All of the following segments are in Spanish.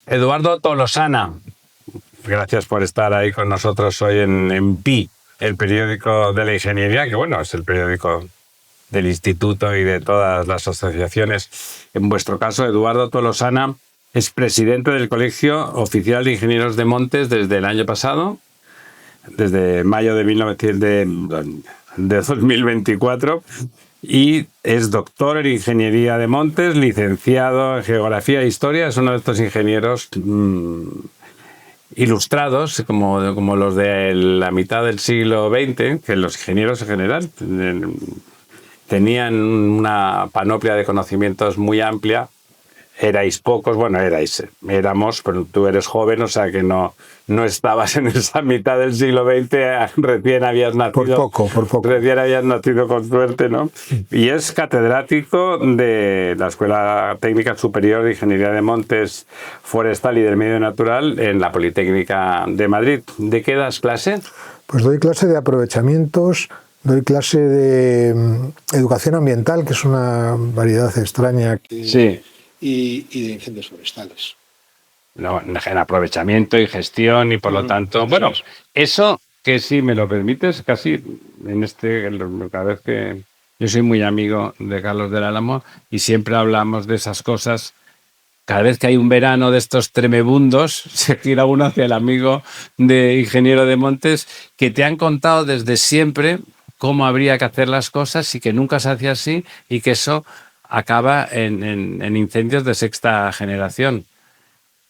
Eduardo Tolosana, gracias por estar ahí con nosotros hoy en PI, el periódico de la ingeniería, que bueno, es el periódico del instituto y de todas las asociaciones. En vuestro caso, Eduardo Tolosana es presidente del Colegio Oficial de Ingenieros de Montes desde el año pasado, desde mayo de 2024, y es doctor en Ingeniería de Montes, licenciado en Geografía e Historia. Es uno de estos ingenieros ilustrados, como los de la mitad del siglo XX, que los ingenieros en general tenían una panoplia de conocimientos muy amplia. Erais pocos, bueno, éramos, pero tú eres joven, o sea que no estabas en esa mitad del siglo XX, recién habías nacido. Por poco. Recién habías nacido con suerte, ¿no? Y es catedrático de la Escuela Técnica Superior de Ingeniería de Montes Forestal y del Medio Natural en la Politécnica de Madrid. ¿De qué das clase? Pues doy clase de aprovechamientos, doy clase de educación ambiental, que es una variedad extraña. Sí. Y de incendios forestales. No, en aprovechamiento y gestión y por lo tanto, bueno, eso que si me lo permites, casi cada vez que yo soy muy amigo de Carlos del Álamo y siempre hablamos de esas cosas. Cada vez que hay un verano de estos tremebundos, se gira uno hacia el amigo de ingeniero de montes que te han contado desde siempre cómo habría que hacer las cosas y que nunca se hacía así y que eso acaba en incendios de sexta generación.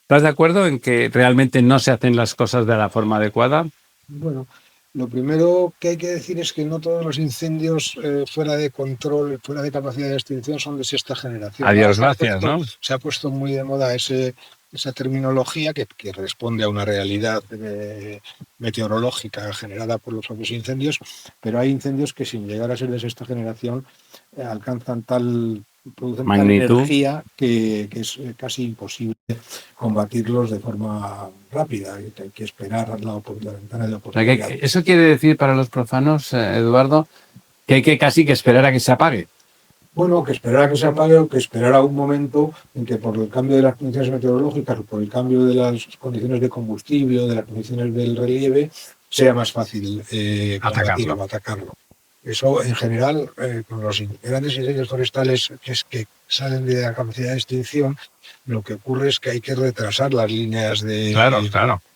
¿Estás de acuerdo en que realmente no se hacen las cosas de la forma adecuada? Bueno, lo primero que hay que decir es que no todos los incendios fuera de control, fuera de capacidad de extinción son de sexta generación. Adiós, gracias, ¿no? Se ha puesto muy de moda esa terminología que responde a una realidad meteorológica generada por los propios incendios, pero hay incendios que sin llegar a ser de sexta generación alcanzan producen tal energía que es casi imposible combatirlos de forma rápida. Hay que esperar la ventana de oportunidad. Eso quiere decir para los profanos, Eduardo, que hay que casi que esperar a que se apague. Bueno, que esperar a que se apague o que esperar a un momento en que por el cambio de las condiciones meteorológicas o por el cambio de las condiciones de combustible o de las condiciones del relieve sea más fácil atacarlo. Eso, en general, con los grandes incendios forestales que salen de la capacidad de extinción, lo que ocurre es que hay que retrasar las líneas de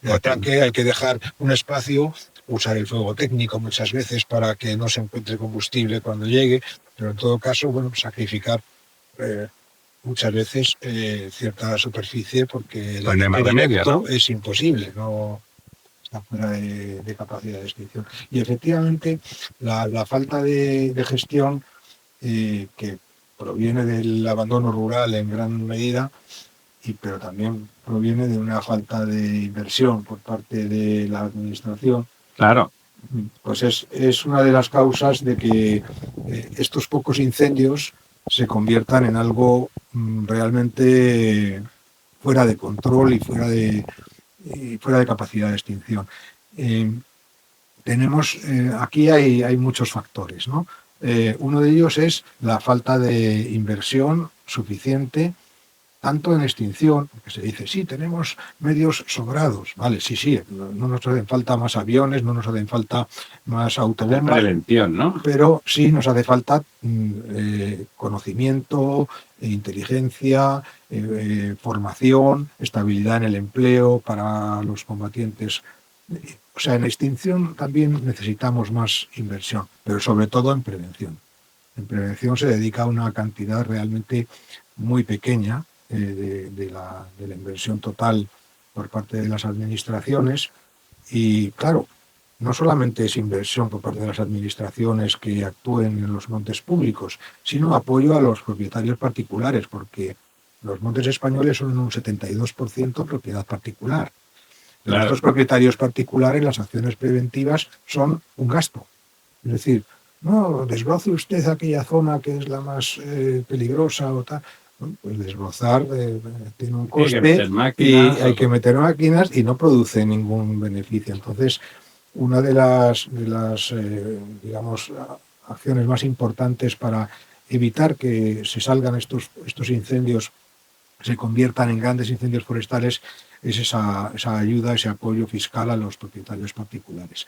ataque, hay que dejar un espacio, usar el fuego técnico muchas veces para que no se encuentre combustible cuando llegue, pero en todo caso, bueno, sacrificar muchas veces cierta superficie porque el directo es imposible, no está fuera de capacidad de extinción. Y efectivamente la falta de gestión que proviene del abandono rural en gran medida, pero también proviene de una falta de inversión por parte de la administración. Claro. Pues es una de las causas de que estos pocos incendios se conviertan en algo realmente fuera de control y fuera de capacidad de extinción. Aquí hay muchos factores, ¿no? Uno de ellos es la falta de inversión suficiente, tanto en extinción, porque se dice, sí, tenemos medios sobrados, vale, sí, no nos hacen falta más aviones, no nos hacen falta más autobombas, prevención, ¿no? Pero sí nos hace falta conocimiento, inteligencia, formación, estabilidad en el empleo para los combatientes. O sea, en extinción también necesitamos más inversión, pero sobre todo en prevención. En prevención se dedica una cantidad realmente muy pequeña de la inversión total por parte de las administraciones y, claro, no solamente es inversión por parte de las administraciones que actúen en los montes públicos, sino apoyo a los propietarios particulares, porque los montes españoles son un 72% propiedad particular. Los propietarios particulares, las acciones preventivas son un gasto. Es decir, no, desbroce usted aquella zona que es la más peligrosa o tal. Bueno, pues desbrozar tiene un coste y hay que meter máquinas y no produce ningún beneficio. Entonces, una de las digamos, acciones más importantes para evitar que se salgan estos incendios se conviertan en grandes incendios forestales es esa ayuda, ese apoyo fiscal a los propietarios particulares.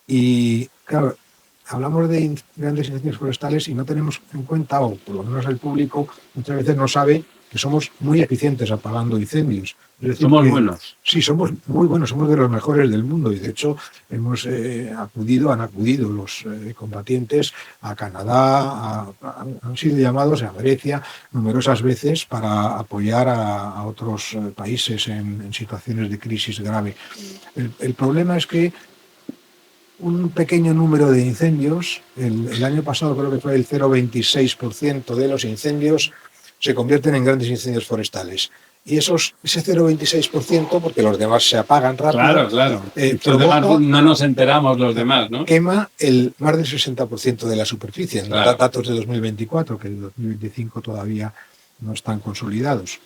Y claro, hablamos de grandes incendios forestales y no tenemos en cuenta, o por lo menos el público muchas veces no sabe, que somos muy eficientes apagando incendios. Es decir, somos buenos. Sí, somos muy buenos, somos de los mejores del mundo y de hecho han acudido los combatientes a Canadá, han sido llamados a Grecia numerosas veces para apoyar a otros países en situaciones de crisis grave. El problema es que un pequeño número de incendios, el año pasado creo que fue el 0,26% de los incendios se convierten en grandes incendios forestales. Y ese 0,26%, porque los demás se apagan rápido. Claro. Los demás no nos enteramos, los demás, ¿no? Quema más del 60% de la superficie. Claro. Datos de 2024, que el 2025 todavía no están consolidados.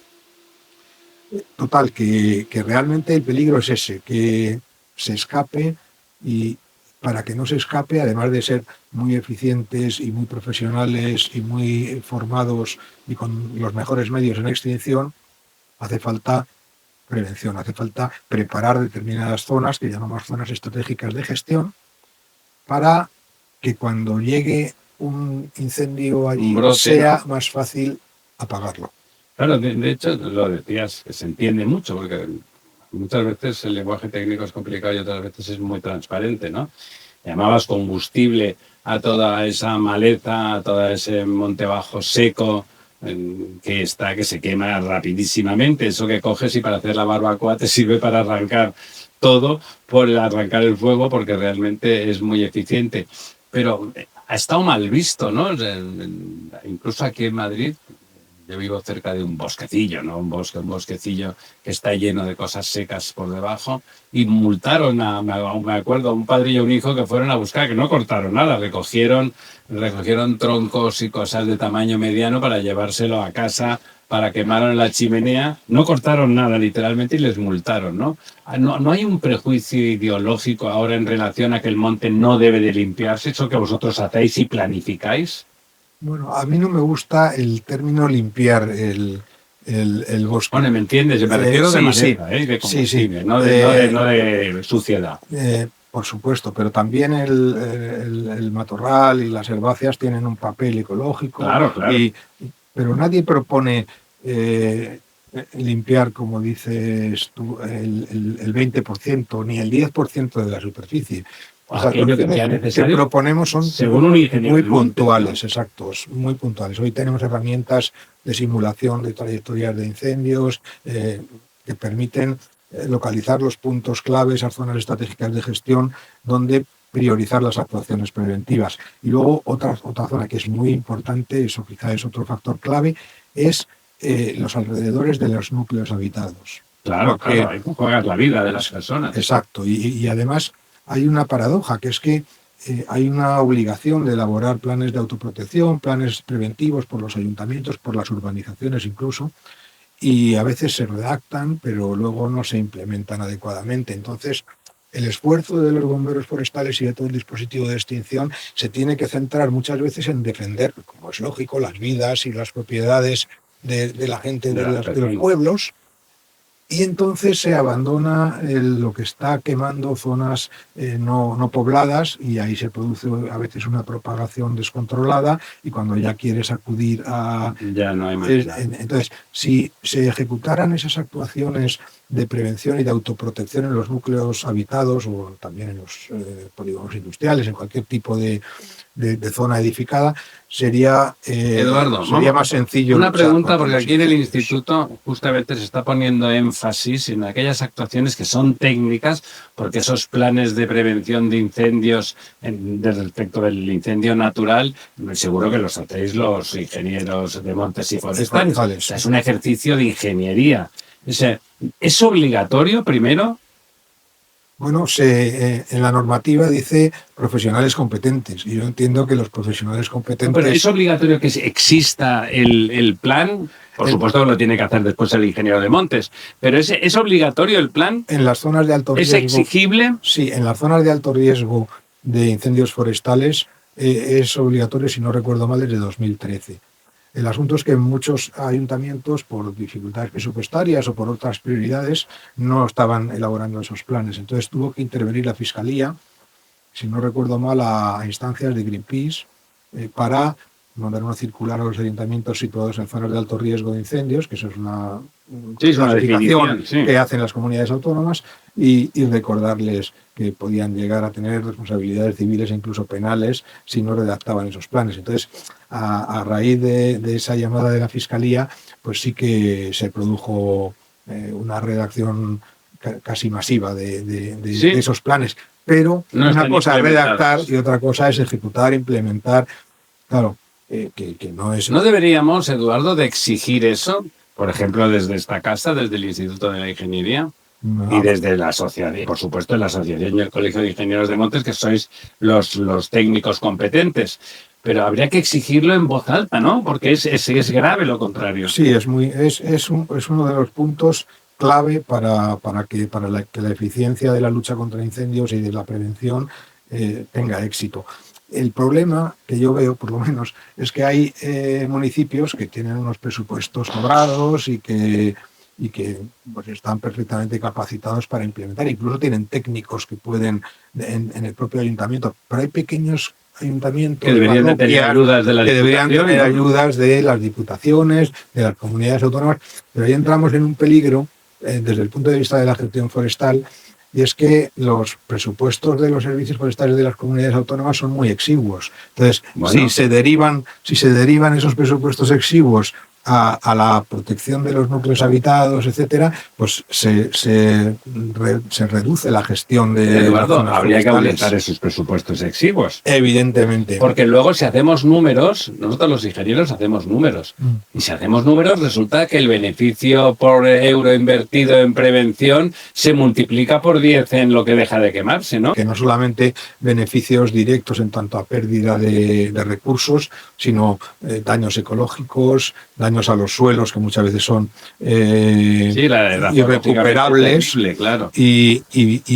Total, que realmente el peligro es ese, que se escape y para que no se escape, además de ser muy eficientes y muy profesionales y muy formados y con los mejores medios en extinción, hace falta prevención, hace falta preparar determinadas zonas, que llamamos zonas estratégicas de gestión, para que cuando llegue un incendio allí sea más fácil apagarlo. Claro, de hecho, lo decías, que se entiende mucho, porque muchas veces el lenguaje técnico es complicado y otras veces es muy transparente, ¿no? Llamabas combustible a toda esa maleza, a todo ese monte bajo seco que se quema rapidísimamente. Eso que coges y para hacer la barbacoa te sirve para arrancar todo, por arrancar el fuego, porque realmente es muy eficiente. Pero ha estado mal visto, ¿no? Incluso aquí en Madrid. Yo vivo cerca de un bosquecillo, ¿no? Un bosquecillo que está lleno de cosas secas por debajo. Y multaron, me acuerdo, a un padre y a un hijo que fueron a buscar, que no cortaron nada, recogieron troncos y cosas de tamaño mediano para llevárselo a casa, para quemarlo en la chimenea. No cortaron nada, literalmente, y les multaron, ¿no? No hay un prejuicio ideológico ahora en relación a que el monte no debe de limpiarse, eso que vosotros hacéis y planificáis. Bueno, a mí no me gusta el término limpiar el bosque. Bueno, ¿me entiendes? Me refiero de manera, de combustible, no de suciedad. Por supuesto, pero también el matorral y las herbáceas tienen un papel ecológico. Claro. Pero nadie propone limpiar, como dices tú, el 20% ni el 10% de la superficie. O sea, lo que proponemos son muy puntuales, exactos, muy puntuales. Hoy tenemos herramientas de simulación de trayectorias de incendios que permiten localizar los puntos clave, esas zonas estratégicas de gestión, donde priorizar las actuaciones preventivas. Y luego otra zona que es muy importante, eso quizá es otro factor clave, es los alrededores de los núcleos habitados. Claro, hay que jugar la vida de las personas. Exacto, y además hay una paradoja, que es que hay una obligación de elaborar planes de autoprotección, planes preventivos por los ayuntamientos, por las urbanizaciones incluso, y a veces se redactan, pero luego no se implementan adecuadamente. Entonces, el esfuerzo de los bomberos forestales y de todo el dispositivo de extinción se tiene que centrar muchas veces en defender, como es lógico, las vidas y las propiedades de la gente de los pueblos. Y entonces se abandona lo que está quemando zonas no pobladas y ahí se produce a veces una propagación descontrolada y cuando ya quieres acudir a... Ya no hay más. Entonces, si se ejecutaran esas actuaciones de prevención y de autoprotección en los núcleos habitados o también en los polígonos industriales, en cualquier tipo de zona edificada, sería más sencillo. Una pregunta, porque aquí en el instituto justamente se está poniendo énfasis en aquellas actuaciones que son técnicas, porque esos planes de prevención de incendios respecto del incendio natural, seguro que los hacéis los ingenieros de montes y forestales. O sea, es un ejercicio de ingeniería. ¿Es obligatorio primero? Bueno, en la normativa dice profesionales competentes y yo entiendo que los profesionales competentes... Pero ¿es obligatorio que exista el plan? Por supuesto que lo tiene que hacer después el ingeniero de montes, pero ¿es obligatorio el plan? En las zonas de alto riesgo... ¿Es exigible? Sí, en las zonas de alto riesgo de incendios forestales es obligatorio, si no recuerdo mal, desde 2013. El asunto es que muchos ayuntamientos, por dificultades presupuestarias o por otras prioridades, no estaban elaborando esos planes. Entonces tuvo que intervenir la Fiscalía, si no recuerdo mal, a instancias de Greenpeace, para mandar una circular a los ayuntamientos situados en zonas de alto riesgo de incendios, que eso es una clasificación que hacen las comunidades autónomas, y recordarles que podían llegar a tener responsabilidades civiles e incluso penales si no redactaban esos planes. Entonces, a raíz de esa llamada de la Fiscalía, pues sí que se produjo una redacción casi masiva de esos planes. Pero no una cosa es redactar y sí. otra cosa es ejecutar, implementar. Claro, que no es... ¿No deberíamos, Eduardo, de exigir eso? Por ejemplo, desde esta casa, desde el Instituto de la Ingeniería y desde la asociación, por supuesto, la asociación y el Colegio de Ingenieros de Montes, que sois los técnicos competentes. Pero habría que exigirlo en voz alta, ¿no? Porque es grave lo contrario. Sí, es uno de los puntos clave para que la eficiencia de la lucha contra incendios y de la prevención tenga éxito. El problema que yo veo, por lo menos, es que hay municipios que tienen unos presupuestos sobrados y que pues, están perfectamente capacitados para implementar. Incluso tienen técnicos que pueden en el propio ayuntamiento, pero hay pequeños ayuntamientos que deberían tener ayudas de las diputaciones, de las comunidades autónomas, pero ahí entramos en un peligro desde el punto de vista de la gestión forestal, y es que los presupuestos de los servicios forestales de las comunidades autónomas son muy exiguos. Entonces, si se derivan esos presupuestos exiguos a la protección de los núcleos habitados, etcétera, pues se reduce la gestión de... Eduardo, habría que aumentar esos presupuestos exiguos. Evidentemente. Porque luego, si hacemos números, nosotros los ingenieros hacemos números. Y si hacemos números, resulta que el beneficio por euro invertido en prevención se multiplica por 10 en lo que deja de quemarse, ¿no? Que no solamente beneficios directos en tanto a pérdida de recursos, sino daños ecológicos, daños a los suelos, que muchas veces son irrecuperables, claro. y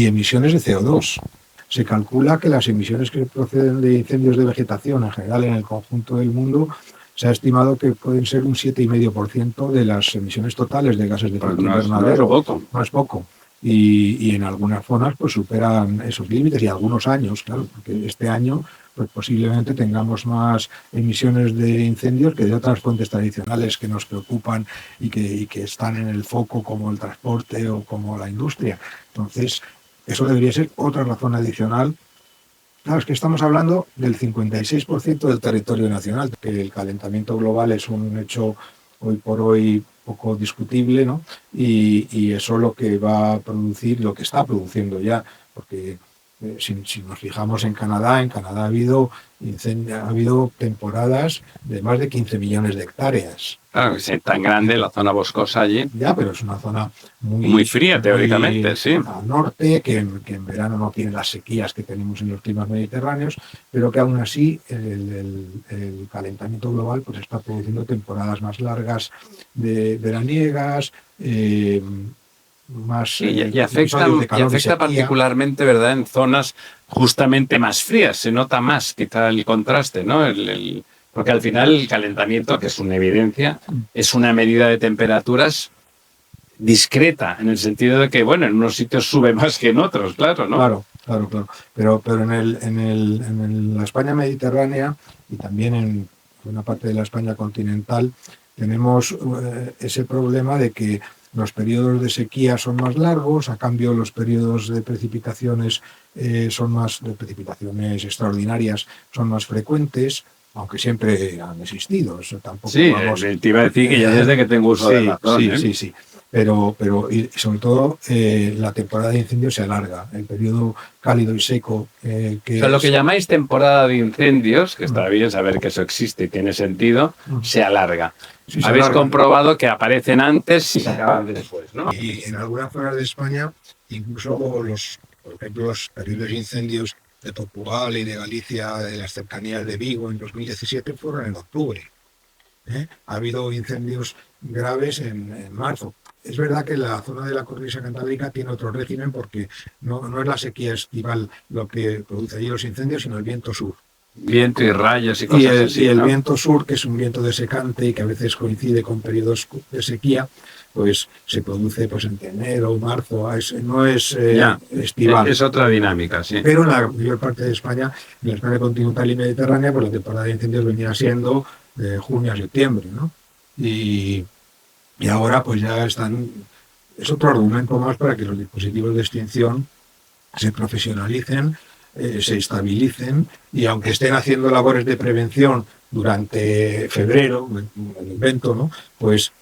emisiones de CO2. Se calcula que las emisiones que proceden de incendios de vegetación en general en el conjunto del mundo se ha estimado que pueden ser un 7,5% de las emisiones totales de gases de efecto invernadero. No es poco. Y en algunas zonas pues superan esos límites, y algunos años, claro, porque este año pues posiblemente tengamos más emisiones de incendios que de otras fuentes tradicionales que nos preocupan y que están en el foco, como el transporte o como la industria. Entonces, eso debería ser otra razón adicional. Claro, es que estamos hablando del 56% del territorio nacional, que el calentamiento global es un hecho hoy por hoy poco discutible, ¿no? Y eso lo que va a producir, lo que está produciendo ya, porque si nos fijamos en Canadá ha habido temporadas de más de 15 millones de hectáreas. Claro, que es tan grande la zona boscosa allí. Ya, pero es una zona muy fría, teóricamente, sí. Al norte, que en verano no tiene las sequías que tenemos en los climas mediterráneos, pero que aún así el calentamiento global pues está produciendo temporadas más largas de veraniegas, más y afecta particularmente, ¿verdad?, en zonas justamente más frías. Se nota más quizá el contraste, ¿no? Porque al final el calentamiento, que es una evidencia, es una medida de temperaturas discreta, en el sentido de que, bueno, en unos sitios sube más que en otros, claro, ¿no? Claro. Pero en la España mediterránea y también en una parte de la España continental tenemos ese problema de que los periodos de sequía son más largos, a cambio los periodos de precipitaciones precipitaciones extraordinarias son más frecuentes, aunque siempre han existido. Eso tampoco. Sí, te iba a decir que ya desde que tengo uso de razón. Sí. Pero y sobre todo la temporada de incendios se alarga. El periodo cálido y seco lo que llamáis temporada de incendios, que está bien saber que eso existe y tiene sentido, se alarga. Sí, habéis comprobado que aparecen antes y se acaban después, ¿no? Y en algunas zonas de España, incluso por ejemplo, los terribles incendios de Portugal y de Galicia, de las cercanías de Vigo en 2017, fueron en octubre. Ha habido incendios graves en marzo. Es verdad que la zona de la cornisa cantábrica tiene otro régimen, porque no es la sequía estival lo que produce allí los incendios, sino el viento sur. Viento y rayos y Y cosas el, así, y el ¿no? viento sur, que es un viento desecante y que a veces coincide con periodos de sequía, pues se produce pues entre enero, marzo, no es Ya, estival. es otra dinámica, sí. Pero en la mayor parte de España, en la España continental y mediterránea, pues la temporada de incendios venía siendo de junio a septiembre, ¿no? Y, y ahora pues ya están, es otro argumento más para que los dispositivos de extinción se profesionalicen, se estabilicen y aunque estén haciendo labores de prevención durante febrero, el invento, ¿no? Pues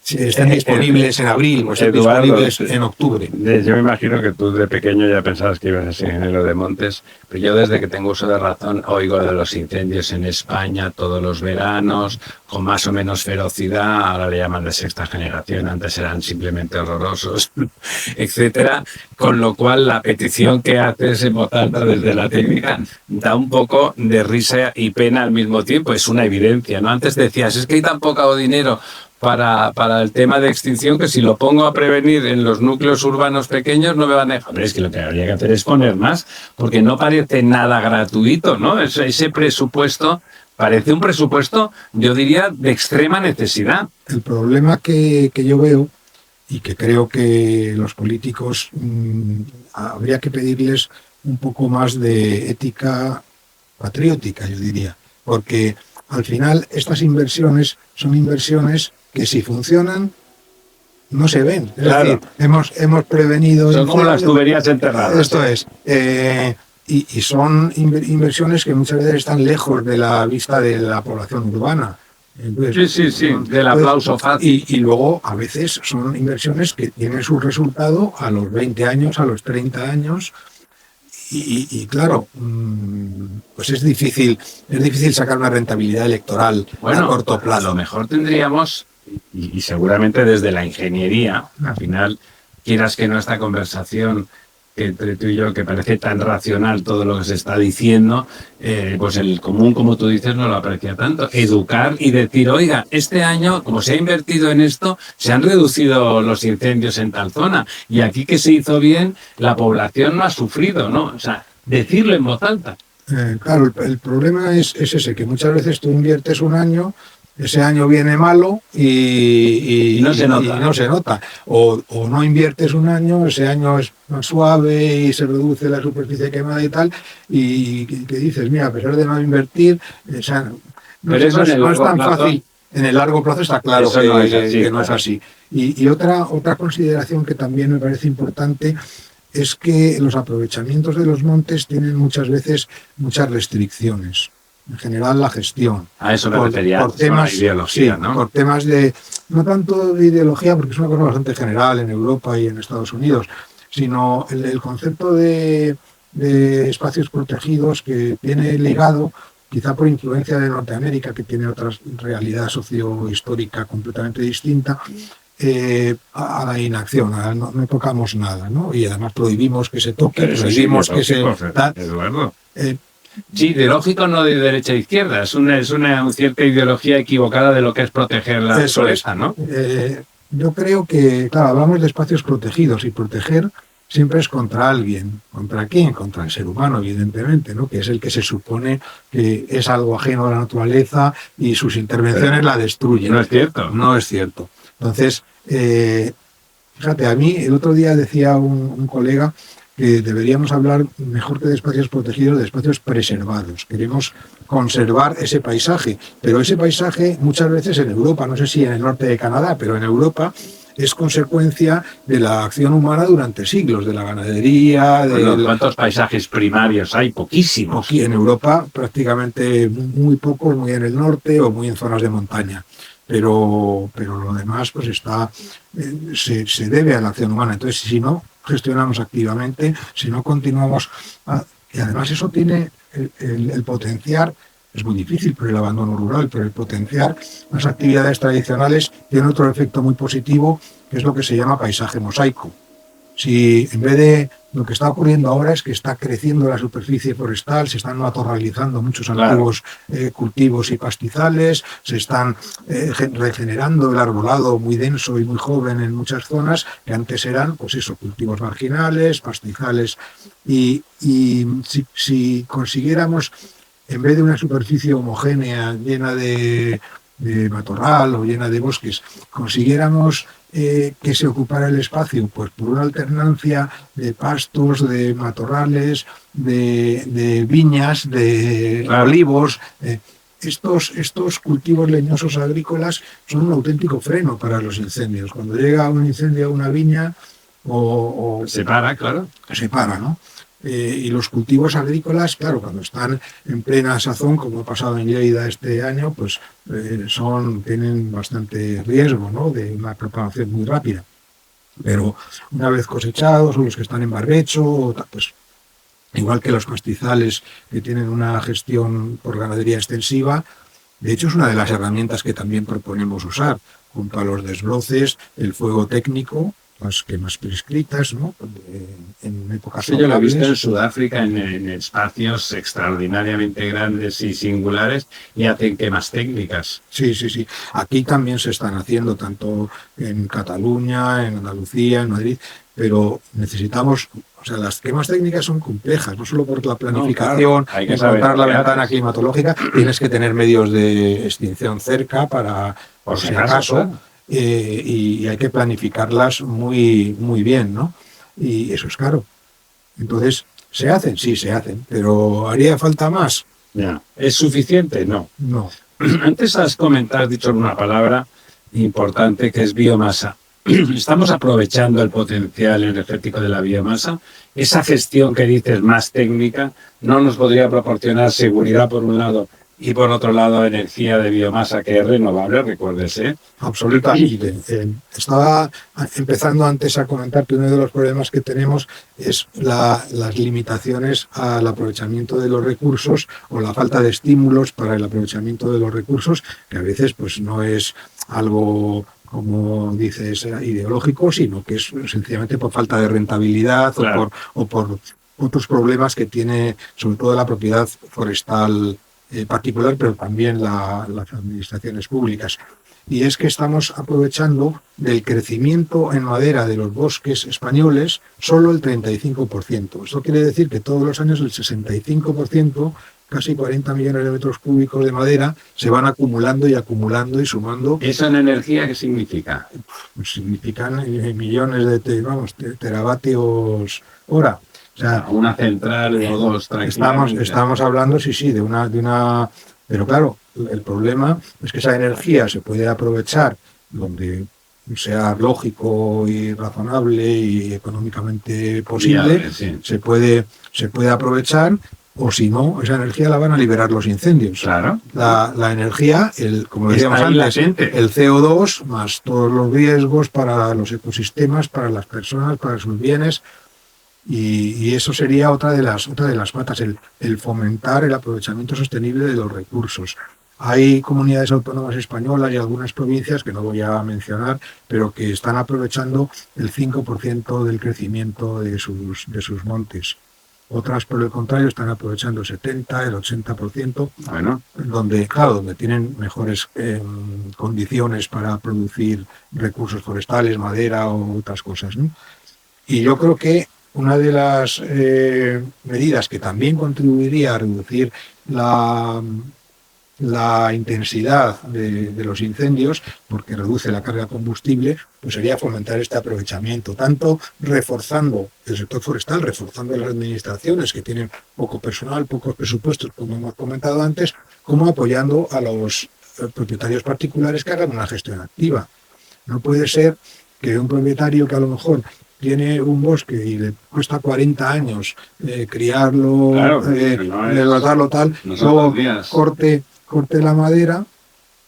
si estén disponibles en abril o estén Eduardo, disponibles en octubre. yo me imagino que tú de pequeño ya pensabas que ibas a ser ingeniero de montes, pero yo desde que tengo uso de razón oigo de los incendios en España todos los veranos, con más o menos ferocidad, ahora le llaman de sexta generación, antes eran simplemente horrorosos, etcétera, con lo cual la petición que haces en voz alta desde la técnica da un poco de risa y pena al mismo tiempo, es una evidencia, ¿no? Antes decías, es que hay tan poco dinero para el tema de extinción que si lo pongo a prevenir en los núcleos urbanos pequeños no me van a dejar. Pero es que lo que habría que hacer es poner más, porque no parece nada gratuito, ¿no? Ese presupuesto parece un presupuesto, yo diría, de extrema necesidad. El problema que yo veo y que creo que los políticos habría que pedirles un poco más de ética patriótica, yo diría, porque al final estas inversiones son inversiones que si funcionan no se ven. Es Claro. decir, hemos prevenido... Son como las tuberías enterradas. Esto es. Y son inversiones que muchas veces están lejos de la vista de la población urbana. Entonces, Sí, del aplauso fácil. Y luego a veces son inversiones que tienen su resultado a los 20 años, a los 30 años. Y claro, pues es difícil sacar una rentabilidad electoral a corto plazo. A lo mejor tendríamos, y seguramente desde la ingeniería, al final, quieras que no esta conversación entre tú y yo, que parece tan racional todo lo que se está diciendo, pues el común, como tú dices, no lo aprecia tanto. Educar y decir, oiga, este año, como se ha invertido en esto, se han reducido los incendios en tal zona, y aquí que se hizo bien, la población no ha sufrido, ¿no? O sea, decirlo en voz alta. Claro, el problema es ese, que muchas veces tú inviertes un año, ese año viene malo y no se nota. Y no se nota. O no inviertes un año, ese año es más suave y se reduce la superficie quemada y tal, y que dices, mira, a pesar de no invertir, o sea, no es tan fácil. En el largo plazo está claro que no es así. Y otra consideración que también me parece importante es que los aprovechamientos de los montes tienen muchas veces muchas restricciones. En general, la gestión. A eso me refería, por temas de ideología, ¿no? Por temas de, no tanto de ideología, porque es una cosa bastante general en Europa y en Estados Unidos, sino el concepto de espacios protegidos que viene ligado, quizá por influencia de Norteamérica, que tiene otra realidad sociohistórica completamente distinta, a la inacción, no tocamos nada, ¿no? Y además prohibimos que se toque, prohibimos que se... Eduardo. Sí, ideológico no de derecha e izquierda, es una cierta ideología equivocada de lo que es proteger la naturaleza, ¿no? Yo creo que, claro, hablamos de espacios protegidos y proteger siempre es contra alguien. ¿Contra quién? Contra el ser humano, evidentemente, ¿no? Que es el que se supone que es algo ajeno a la naturaleza y sus intervenciones la destruyen. No es cierto. No es cierto. Entonces, fíjate, a mí el otro día decía un colega que deberíamos hablar mejor que de espacios protegidos, de espacios preservados. Queremos conservar ese paisaje, pero ese paisaje muchas veces en Europa, no sé si en el norte de Canadá, pero en Europa es consecuencia de la acción humana durante siglos, de la ganadería. ¿Cuántos paisajes primarios hay? Poquísimos. Aquí en Europa prácticamente muy pocos, muy en el norte o muy en zonas de montaña. Pero lo demás pues se debe a la acción humana. Entonces, si no gestionamos activamente, si no continuamos, y además eso tiene el potenciar, es muy difícil por el abandono rural, pero el potenciar las actividades tradicionales tiene otro efecto muy positivo, que es lo que se llama paisaje mosaico. Si en vez de lo que está ocurriendo ahora es que está creciendo la superficie forestal, se están naturalizando muchos antiguos cultivos y pastizales, se están regenerando el arbolado muy denso y muy joven en muchas zonas que antes eran, pues eso, cultivos marginales, pastizales, y si consiguiéramos en vez de una superficie homogénea llena de matorral o llena de bosques, consiguiéramos que se ocupara el espacio, pues por una alternancia de pastos, de matorrales, de viñas, de olivos. Estos cultivos leñosos agrícolas son un auténtico freno para los incendios. Cuando llega un incendio a una viña se para, claro. Se para, ¿no? Y los cultivos agrícolas, claro, cuando están en plena sazón, como ha pasado en Lleida este año, pues tienen bastante riesgo, ¿no?, de una propagación muy rápida. Pero una vez cosechados, o los que están en barbecho, pues igual que los pastizales que tienen una gestión por ganadería extensiva, de hecho es una de las herramientas que también proponemos usar, junto a los desbroces, el fuego técnico, las quemas prescritas, ¿no?, en épocas yo lo he visto en Sudáfrica en espacios extraordinariamente grandes y singulares, y hacen quemas técnicas. Sí. Aquí también se están haciendo, tanto en Cataluña, en Andalucía, en Madrid, pero necesitamos, o sea, las quemas técnicas son complejas, no solo por la planificación, hay que encontrar la ventana climatológica, tienes que tener medios de extinción cerca para, por si acaso, claro. Y hay que planificarlas muy, muy bien, ¿no? Y eso es caro. Entonces, ¿se hacen? Sí, se hacen, pero ¿haría falta más? Ya. ¿Es suficiente? No. No. Antes has dicho una palabra importante, que es biomasa. ¿Estamos aprovechando el potencial energético de la biomasa? Esa gestión que dices más técnica no nos podría proporcionar seguridad por un lado y por otro lado energía de biomasa que es renovable, recuérdese. Absolutamente. Estaba empezando antes a comentar que uno de los problemas que tenemos es las limitaciones al aprovechamiento de los recursos, o la falta de estímulos para el aprovechamiento de los recursos, que a veces pues no es algo, como dices, ideológico, sino que es sencillamente por falta de rentabilidad, claro, o por otros problemas que tiene sobre todo la propiedad forestal particular, pero también las administraciones públicas. Y es que estamos aprovechando del crecimiento en madera de los bosques españoles solo el 35%. Esto quiere decir que todos los años el 65%, casi 40 millones de metros cúbicos de madera, se van acumulando y sumando. ¿Eso en energía qué significa? Pues significan millones de teravatios hora. O sea, una central o dos. Estamos hablando, sí, de una... Pero claro, el problema es que esa energía se puede aprovechar donde sea lógico y razonable y económicamente posible, viable, sí. se puede aprovechar, o si no, esa energía la van a liberar los incendios. Claro. La energía, como decíamos antes, el CO2 más todos los riesgos para los ecosistemas, para las personas, para sus bienes. Y eso sería otra de las patas, el fomentar el aprovechamiento sostenible de los recursos. Hay comunidades autónomas españolas y algunas provincias que no voy a mencionar, pero que están aprovechando el 5% del crecimiento de sus montes. Otras, por el contrario, están aprovechando el 70%, el 80%, bueno, donde tienen mejores condiciones para producir recursos forestales, madera o otras cosas, ¿no? Y yo creo que una de las medidas que también contribuiría a reducir la intensidad de los incendios, porque reduce la carga de combustible, pues sería fomentar este aprovechamiento, tanto reforzando el sector forestal, reforzando las administraciones que tienen poco personal, pocos presupuestos, como hemos comentado antes, como apoyando a los propietarios particulares que hagan una gestión activa. No puede ser que un propietario que a lo mejor tiene un bosque y le cuesta 40 años criarlo, levantarlo tal, luego corte la madera,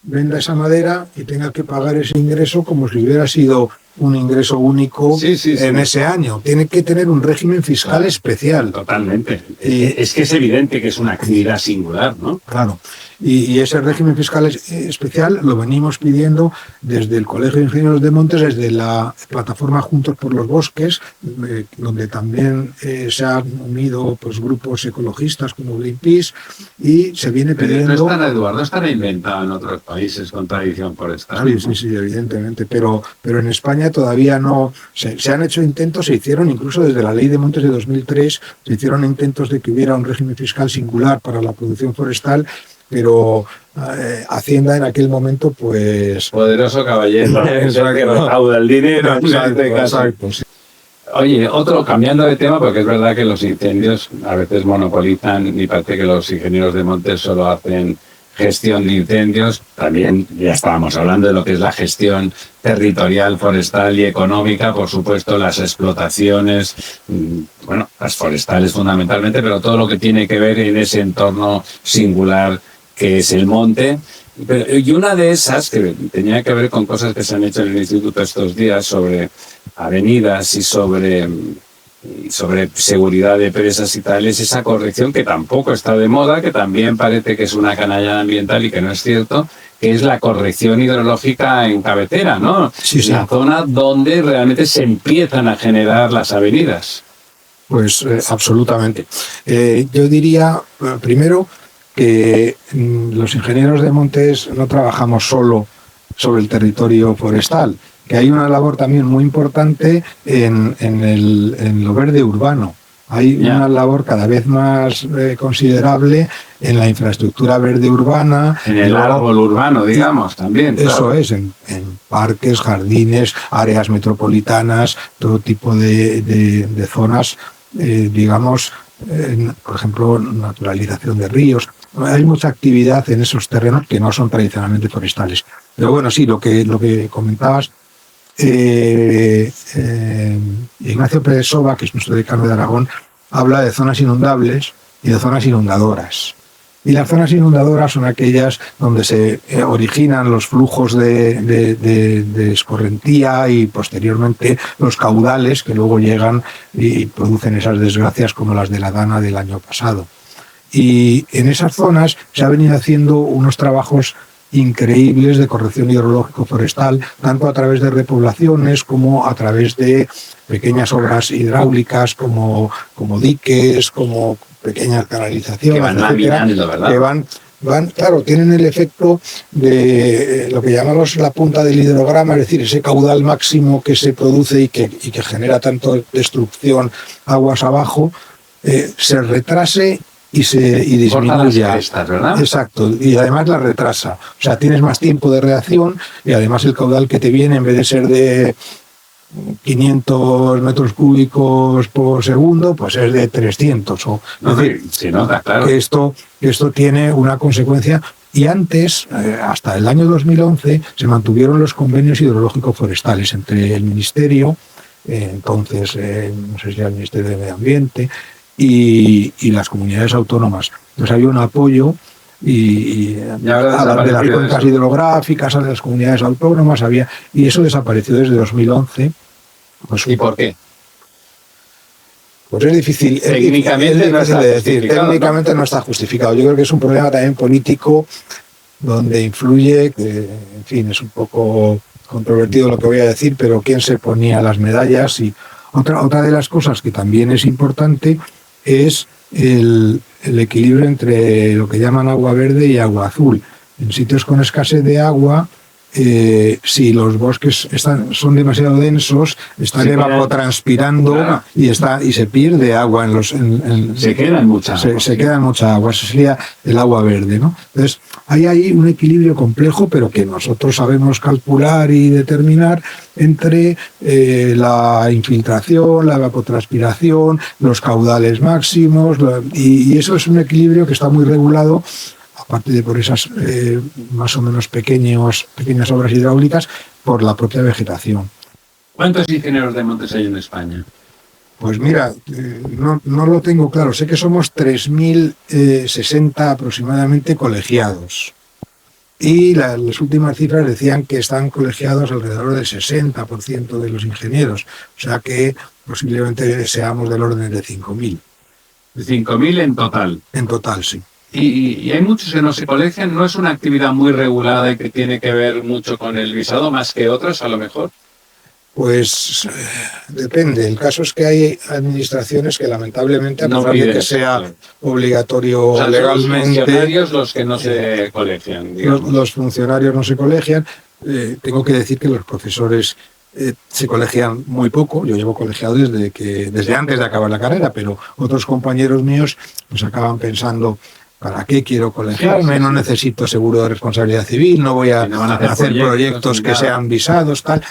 venda esa madera y tenga que pagar ese ingreso como si hubiera sido un ingreso único en ese año. Tiene que tener un régimen fiscal especial. Totalmente. Es que es evidente que es una actividad singular, ¿no? Claro. Y ese régimen fiscal especial lo venimos pidiendo desde el Colegio de Ingenieros de Montes, desde la plataforma Juntos por los Bosques, donde también se han unido pues, grupos ecologistas como Greenpeace, y se viene pidiendo... Pero no están inventados en otros países con tradición forestal. Sí, evidentemente, pero en España todavía no... Se han hecho intentos, se hicieron incluso desde la Ley de Montes de 2003, se hicieron intentos de que hubiera un régimen fiscal singular para la producción forestal, pero Hacienda en aquel momento, pues... Poderoso caballero, es el que recauda el dinero. Exacto, sí. Oye, cambiando de tema, porque es verdad que los incendios a veces monopolizan y parece que los ingenieros de montes solo hacen gestión de incendios. También ya estábamos hablando de lo que es la gestión territorial, forestal y económica, por supuesto las explotaciones, bueno, las forestales fundamentalmente, pero todo lo que tiene que ver en ese entorno singular que es el monte. Y una de esas, que tenía que ver con cosas que se han hecho en el instituto estos días sobre avenidas y sobre seguridad de presas y tal, es esa corrección que tampoco está de moda, que también parece que es una canallada ambiental y que no es cierto, que es la corrección hidrológica en cabecera, ¿no? Sí. La zona donde realmente se empiezan a generar las avenidas. Pues absolutamente. Yo diría, primero, que los ingenieros de montes no trabajamos solo sobre el territorio forestal, que hay una labor también muy importante en lo verde urbano. Hay una labor cada vez más considerable en la infraestructura verde urbana. En el árbol urbano, digamos, también. Eso claro. es, en parques, jardines, áreas metropolitanas, todo tipo de zonas, digamos, por ejemplo, naturalización de ríos. Hay mucha actividad en esos terrenos que no son tradicionalmente forestales. Pero bueno, sí, lo que comentabas, Ignacio Pérez Soba, que es nuestro decano de Aragón, habla de zonas inundables y de zonas inundadoras. Y las zonas inundadoras son aquellas donde se originan los flujos de escorrentía y posteriormente los caudales que luego llegan y producen esas desgracias como las de la Dana del año pasado. Y en esas zonas se ha venido haciendo unos trabajos increíbles de corrección hidrológico forestal, tanto a través de repoblaciones como a través de pequeñas obras hidráulicas como diques, como pequeñas canalizaciones, que van laminando, ¿verdad? Que van, claro, tienen el efecto de lo que llamamos la punta del hidrograma, es decir, ese caudal máximo que se produce y que genera tanto destrucción aguas abajo, se retrase y disminuye. ¿Verdad? Exacto, y además la retrasa. O sea, tienes más tiempo de reacción y además el caudal que te viene, en vez de ser de 500 metros cúbicos por segundo, pues es de 300. Es decir, se nota, claro. que esto tiene una consecuencia. Y antes, hasta el año 2011, se mantuvieron los convenios hidrológicos forestales entre el Ministerio, entonces, no sé si era el Ministerio de Medio Ambiente, y las comunidades autónomas. Entonces había un apoyo y a las de las cuencas hidrográficas, a las comunidades autónomas, y eso desapareció desde 2011. Pues, ¿y por qué? Pues es difícil. Técnicamente no está justificado. Técnicamente no está justificado. Yo creo que es un problema también político donde influye, que en fin, es un poco controvertido lo que voy a decir, pero quién se ponía las medallas. Y otra de las cosas que también es importante es el equilibrio entre lo que llaman agua verde y agua azul. En sitios con escasez de agua, si los bosques son demasiado densos, están evapotranspirando, claro, y se pierde agua se queda mucha agua. Se queda mucha agua. Eso sería el agua verde, ¿no? Entonces, hay ahí un equilibrio complejo, pero que nosotros sabemos calcular y determinar entre la infiltración, la evapotranspiración, los caudales máximos, y eso es un equilibrio que está muy regulado, aparte de por esas más o menos pequeñas obras hidráulicas, por la propia vegetación. ¿Cuántos ingenieros de montes hay en España? Pues mira, no lo tengo claro. Sé que somos 3.060 aproximadamente colegiados. Y las últimas cifras decían que están colegiados alrededor del 60% de los ingenieros. O sea que posiblemente seamos del orden de 5.000. ¿5.000 en total? En total, sí. Y hay muchos que no se colegian, no es una actividad muy regulada y que tiene que ver mucho con el visado, más que otras a lo mejor. Pues depende. El caso es que hay administraciones que lamentablemente, a No pesar de piden, que sea claro. obligatorio O sea, son los legalmente, funcionarios los que no se colegian, digamos. los funcionarios no se colegian. Tengo que decir que los profesores se colegian muy poco. Yo llevo colegiado desde antes de acabar la carrera, pero otros compañeros míos pues acaban pensando, ¿para qué quiero colegiarme? No necesito seguro de responsabilidad civil, no voy a Y no van a hacer proyectos que sean visados, tal.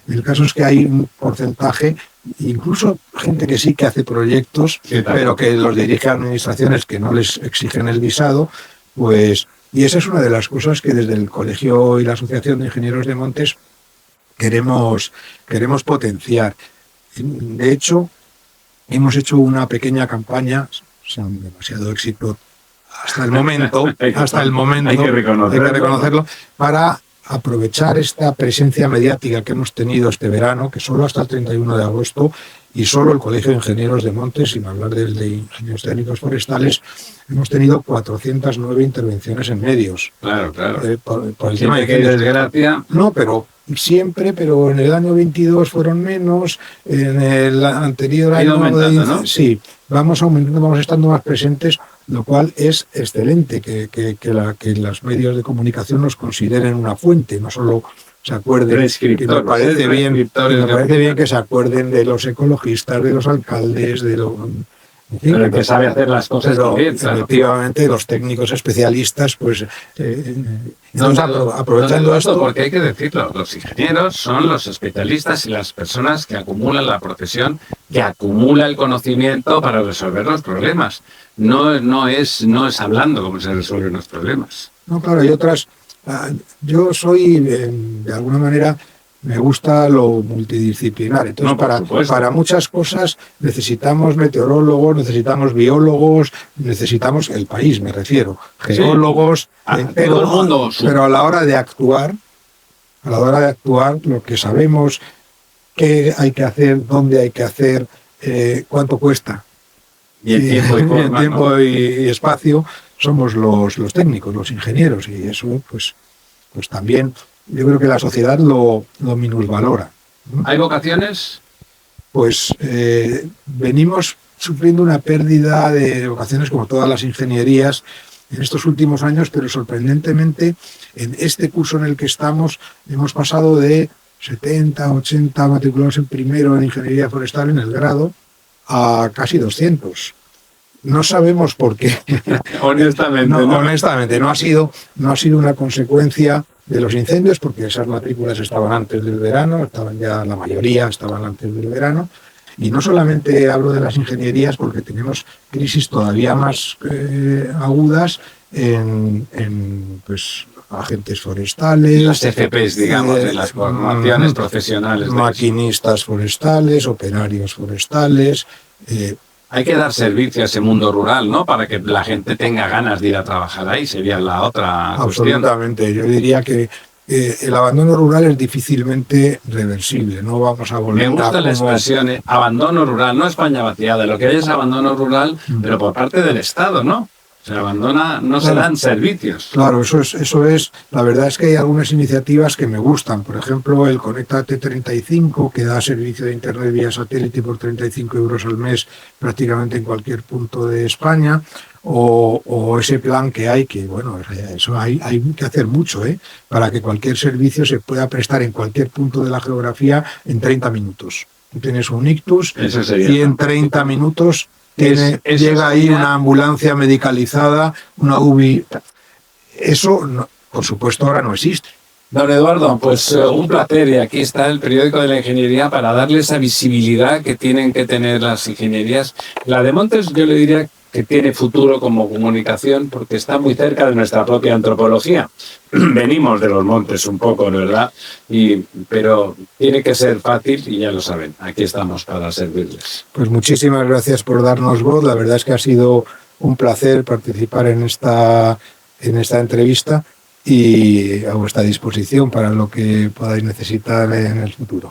El caso es que hay un porcentaje, incluso gente que sí que hace proyectos, pero que los dirige a administraciones que no les exigen el visado, pues, y esa es una de las cosas que desde el Colegio y la Asociación de Ingenieros de Montes queremos potenciar. De hecho, hemos hecho una pequeña campaña, sin demasiado éxito hasta el momento, hay que reconocerlo, para aprovechar esta presencia mediática que hemos tenido este verano, que solo hasta el 31 de agosto, y solo el Colegio de Ingenieros de Montes, sin hablar de ingenieros técnicos forestales, hemos tenido 409 intervenciones en medios. Claro. Por el tema de que desgracia. No, pero en el año 22 fueron menos, en el anterior Ha ido año... aumentando, ¿no? Sí, vamos aumentando, vamos estando más presentes, lo cual es excelente, que los medios de comunicación nos consideren una fuente, no solo se acuerden, que me parece bien que se acuerden de los ecologistas, de los alcaldes, de los... Pero el que sabe hacer las cosas bien, claro. Efectivamente, los técnicos especialistas, pues aprovechando esto... Porque hay que decirlo, los ingenieros son los especialistas y las personas que acumulan la profesión, que acumula el conocimiento para resolver los problemas. No es hablando cómo se resuelven los problemas. No, claro, hay otras... Yo soy, de alguna manera, me gusta lo multidisciplinar. Entonces, para muchas cosas necesitamos meteorólogos, necesitamos biólogos, necesitamos el país, me refiero, geólogos, todo el mundo. Pero a la hora de actuar, lo que sabemos, qué hay que hacer, dónde hay que hacer, cuánto cuesta. Y el tiempo y forma, tiempo, ¿no? y espacio somos los técnicos, los ingenieros, y eso pues también yo creo que la sociedad lo minusvalora. ¿Hay vocaciones? Pues venimos sufriendo una pérdida de vocaciones como todas las ingenierías en estos últimos años, pero sorprendentemente en este curso en el que estamos hemos pasado de 70, 80 matriculados en primero en ingeniería forestal en el grado a casi 200. No sabemos por qué. Honestamente, no ha sido una consecuencia de los incendios, porque esas matrículas estaban antes del verano, la mayoría estaban antes del verano. Y no solamente hablo de las ingenierías, porque tenemos crisis todavía más agudas en agentes forestales, las FPs, digamos, de las formaciones profesionales, maquinistas forestales, operarios forestales. Hay que dar servicio a ese mundo rural, ¿no? Para que la gente tenga ganas de ir a trabajar ahí, sería la otra Absolutamente. cuestión. Yo diría que el abandono rural es difícilmente reversible. No vamos a volver a... Me gusta la expresión, abandono rural, no España vaciada. Lo que hay es abandono rural, pero por parte del Estado, ¿no? Se abandona, no se dan servicios. Claro, eso es. La verdad es que hay algunas iniciativas que me gustan. Por ejemplo, el Conéctate 35, que da servicio de internet vía satélite por 35 euros al mes prácticamente en cualquier punto de España. O ese plan que hay, que bueno, eso hay que hacer mucho, para que cualquier servicio se pueda prestar en cualquier punto de la geografía en 30 minutos. Tú tienes un ictus y en 30 minutos llega ahí una ambulancia medicalizada, una UBI. Eso, no, por supuesto, ahora no existe. Don Eduardo, pues un placer, y aquí está el periódico de la ingeniería para darle esa visibilidad que tienen que tener las ingenierías. La de Montes yo le diría que tiene futuro como comunicación porque está muy cerca de nuestra propia antropología. Venimos de los montes un poco, ¿verdad? Pero tiene que ser fácil y ya lo saben, aquí estamos para servirles. Pues muchísimas gracias por darnos voz. La verdad es que ha sido un placer participar en esta entrevista y a vuestra disposición para lo que podáis necesitar en el futuro.